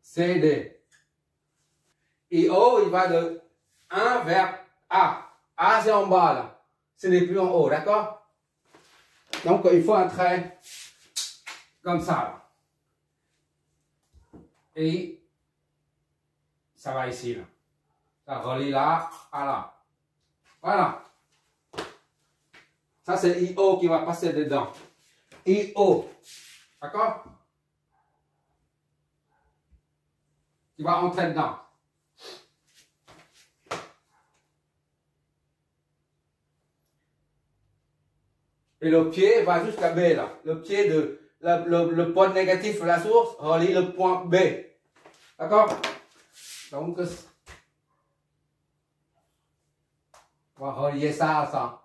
CD. IO, il va de 1 vers A. A, c'est en bas, là. Ce n'est plus en haut, d'accord? Donc, il faut un trait comme ça, là. Et ça va ici, là. Ça relie là à là. Voilà. Ça, c'est IO qui va passer dedans. IO. D'accord? Qui va entrer dedans. Et le pied va jusqu'à B, là. Le pied de le point négatif de la source relie le point B. D'accord? Donc, on va relier ça à ça.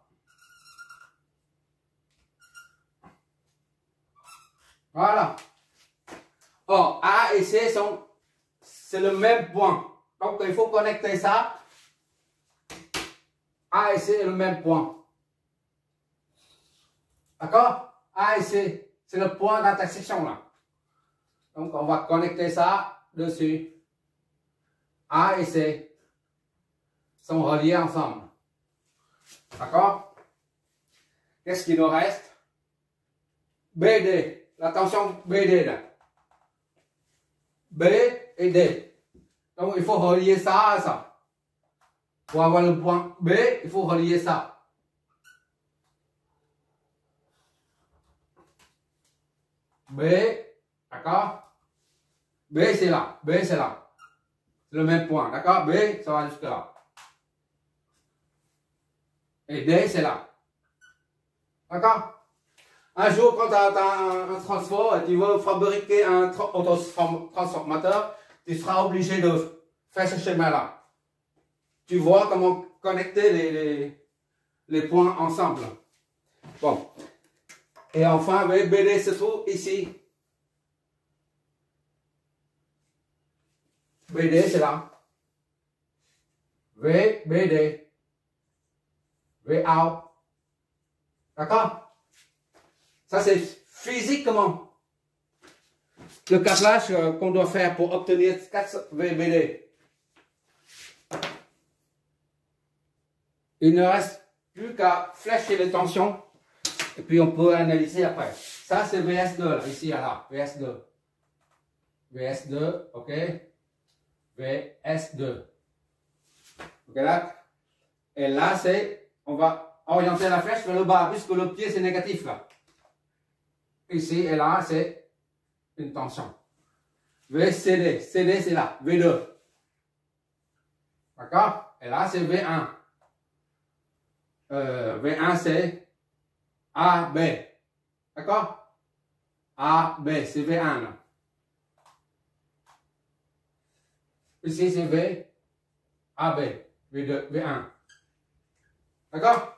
Voilà. Or, A et C c'est le même point. Donc, il faut connecter ça. A et C est le même point. D'accord? A et C, c'est le point d'intersection là. Donc, on va connecter ça dessus. A et C sont reliés ensemble. D'accord? Qu'est-ce qu'il nous reste? BD. La tension BD là. B et D. Donc, il faut relier ça à ça. Pour avoir le point B, il faut relier ça. B, d'accord? B, c'est là. B, c'est là. C'est le même point, d'accord? B, ça va jusque là. Et D, c'est là. D'accord? Un jour, quand tu as un transfort et tu veux fabriquer un transformateur, tu seras obligé de faire ce schéma-là. Tu vois comment connecter les points ensemble. Bon. Et enfin, BD se trouve ici. BD, c'est là. BD. VA. D'accord? Ça, c'est physiquement le câblage qu'on doit faire pour obtenir 4 VBD. Il ne reste plus qu'à flécher les tensions et puis on peut analyser après. Ça, c'est VS2, là, ici, là, VS2. VS2, ok. VS2. Ok, là. Et là, on va orienter la flèche vers le bas, puisque le pied, c'est négatif, là. Ici et là, c'est une tension. VCD. CD, c'est là. V2. D'accord? Et là, c'est V1. V1, c'est AB. D'accord? AB, c'est V1. Là. Ici, c'est V, AB. V2, V1. D'accord?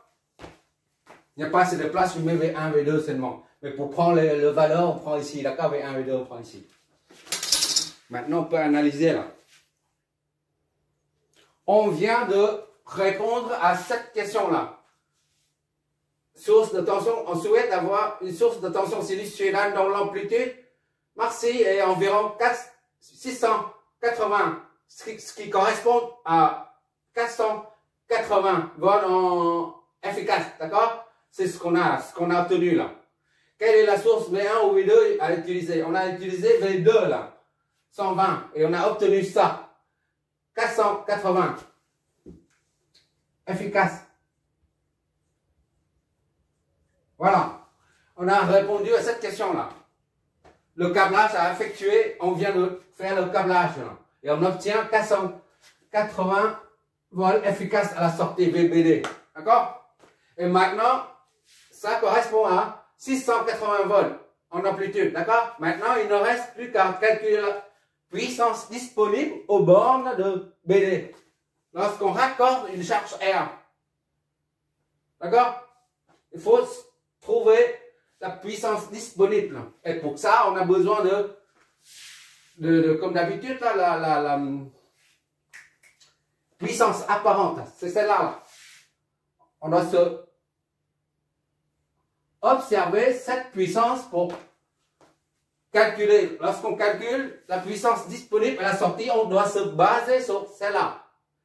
Il n'y a pas assez de place, je mets V1, V2 seulement. Mais pour prendre le valeur, on prend ici. D'accord? V1, V2, on prend ici. Maintenant, on peut analyser là. On vient de répondre à cette question-là. Source de tension, on souhaite avoir une source de tension sinusoïdale dont l'amplitude maxi est environ 680, ce qui correspond à 480 volts en efficace, d'accord? C'est ce qu'on a obtenu là. Quelle est la source V1 ou V2 à utiliser? On a utilisé V2 là, 120, et on a obtenu ça, 480, efficace. Voilà, on a répondu à cette question-là. Le câblage à effectuer, on vient de faire le câblage là, et on obtient 480 volts efficaces à la sortie VBD. D'accord? Et maintenant, ça correspond à 680 volts en amplitude. D'accord? Maintenant, il ne reste plus qu'à calculer la puissance disponible aux bornes de BD. Lorsqu'on raccorde une charge R. D'accord? Il faut trouver la puissance disponible. Et pour ça, on a besoin comme d'habitude, la puissance apparente. C'est celle-là. Là. On doit observer cette puissance pour calculer, lorsqu'on calcule la puissance disponible à la sortie, on doit se baser sur celle-là.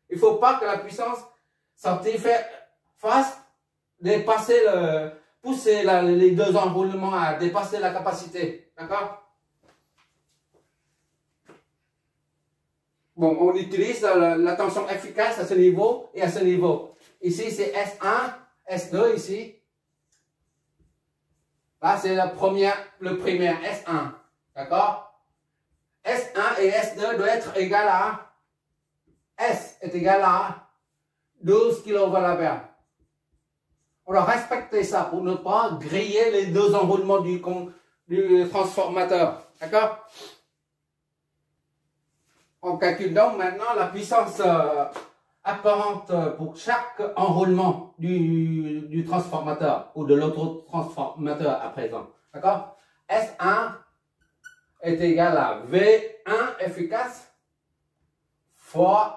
Il ne faut pas que la puissance sortie fasse dépasser pousser les deux enroulements à dépasser la capacité. D'accord? Bon, on utilise la tension efficace à ce niveau et à ce niveau. Ici, c'est S1, S2 ici. Là, c'est le primaire S1. D'accord? S1 et S2 doivent être égal à S est égal à 12 kVA. On doit respecter ça pour ne pas griller les deux enroulements du transformateur. D'accord? On calcule donc maintenant la puissance apparente pour chaque enroulement du transformateur ou de l'autre transformateur à présent. D'accord? S1 est égal à V1 efficace fois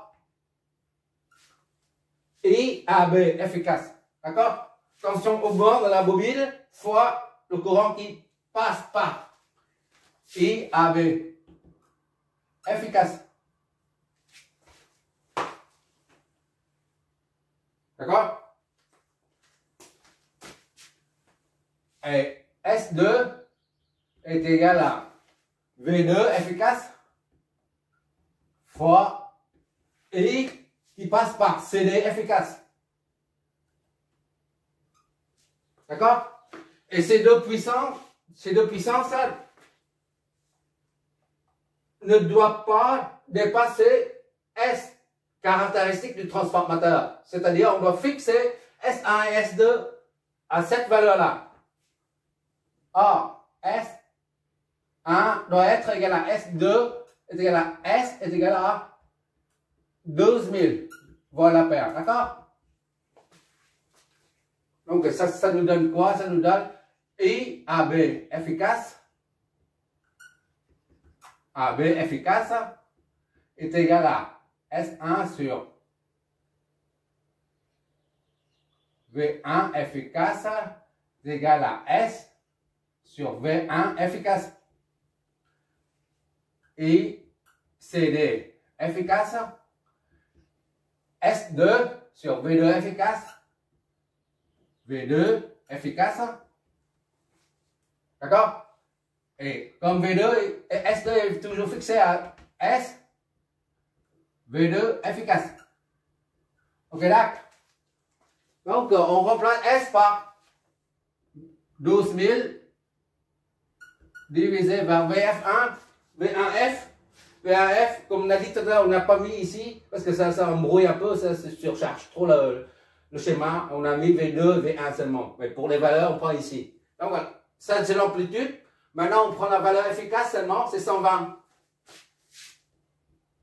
IAB efficace. D'accord? Tension au bord de la bobine fois le courant qui passe par IAB efficace. D'accord? Et S2 est égal à V2 efficace fois I qui passe par CD efficace. D'accord? Et ces deux puissances là, ne doivent pas dépasser S, caractéristique du transformateur. C'est-à-dire, on doit fixer S1 et S2 à cette valeur-là. Or, S1 doit être égal à S2 est égal à S est égal à 12 000 volts ampères. D'accord? Donc, ça nous donne quoi? Ça nous donne IAB efficace. AB efficace est égal à S1 sur V1 efficace est égal à S sur V1 efficace. Et CD efficace, S2 sur V2 efficace, V2 efficace. D'accord? Et comme V2 et S2 est toujours fixé à S, V2 efficace. Ok, d'accord? Donc, on remplace S par 12 000 divisé par VF1, V1F. V1F, comme on a dit tout à l'heure, on n'a pas mis ici, parce que ça embrouille un peu, ça surcharge trop le schéma. On a mis V2, V1 seulement. Mais pour les valeurs, on prend ici. Donc voilà, ça c'est l'amplitude. Maintenant, on prend la valeur efficace seulement, c'est 120.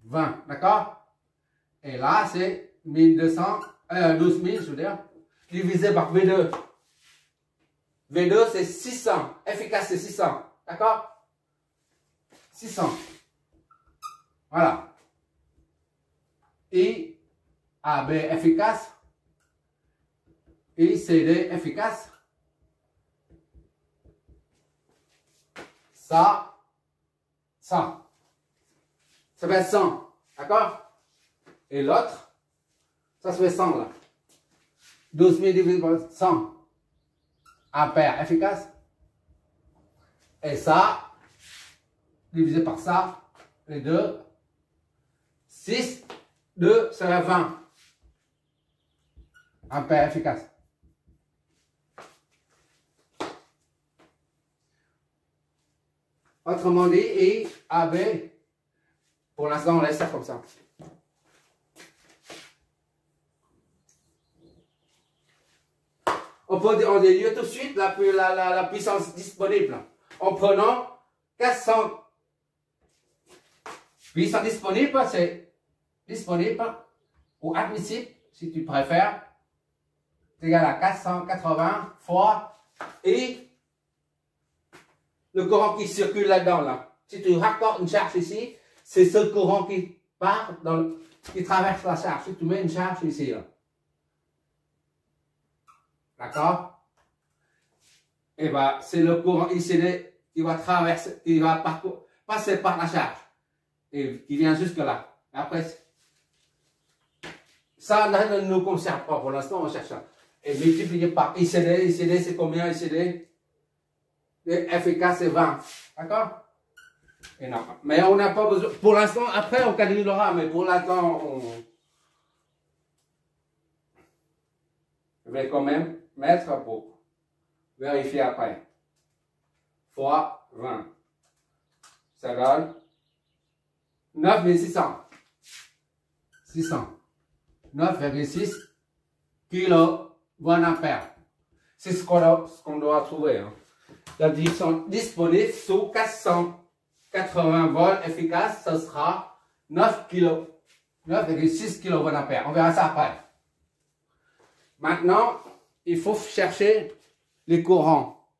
20, d'accord? Et là, c'est 12 000, je veux dire, divisé par V2. V2, c'est 600. Efficace, c'est 600. D'accord? 600. Voilà. I, AB efficace. I, CD efficace. Ça fait 100. D'accord? Et l'autre, ça fait 100 là. 12 000 divisé par 100. Ampères efficace. Et ça, divisé par ça, les deux. 6, 2, ça fait 20. Ampères efficace. Autrement dit, I, AB, pour l'instant, on laisse ça comme ça. On déduit tout de suite la puissance disponible en prenant 400. Puissance disponible, c'est disponible ou admissible, si tu préfères, c'est égal à 480 fois et le courant qui circule là-dedans. Là. Si tu raccordes une charge ici, c'est ce courant qui part, qui traverse la charge. Si tu mets une charge ici, là. D'accord? Et bien, c'est le courant ICD qui va traverser, qui va passer par la charge et qui vient jusque là. Après, ça ne nous concerne pas pour l'instant, on cherche ça. Et multiplié par ICD, ICD c'est combien ICD? Et FK c'est 20. D'accord? Et non. Mais on n'a pas besoin. Pour l'instant, après on calculera, mais pour l'instant, je vais quand même mettre pour vérifier après. Fois 20. Ça donne 9600. 9,6 kVA. C'est ce qu'on doit trouver. Hein. Ils sont disponibles sous 480 volts efficaces. Ce sera 9,6 kVA. On verra ça après. Maintenant, il faut chercher les courants.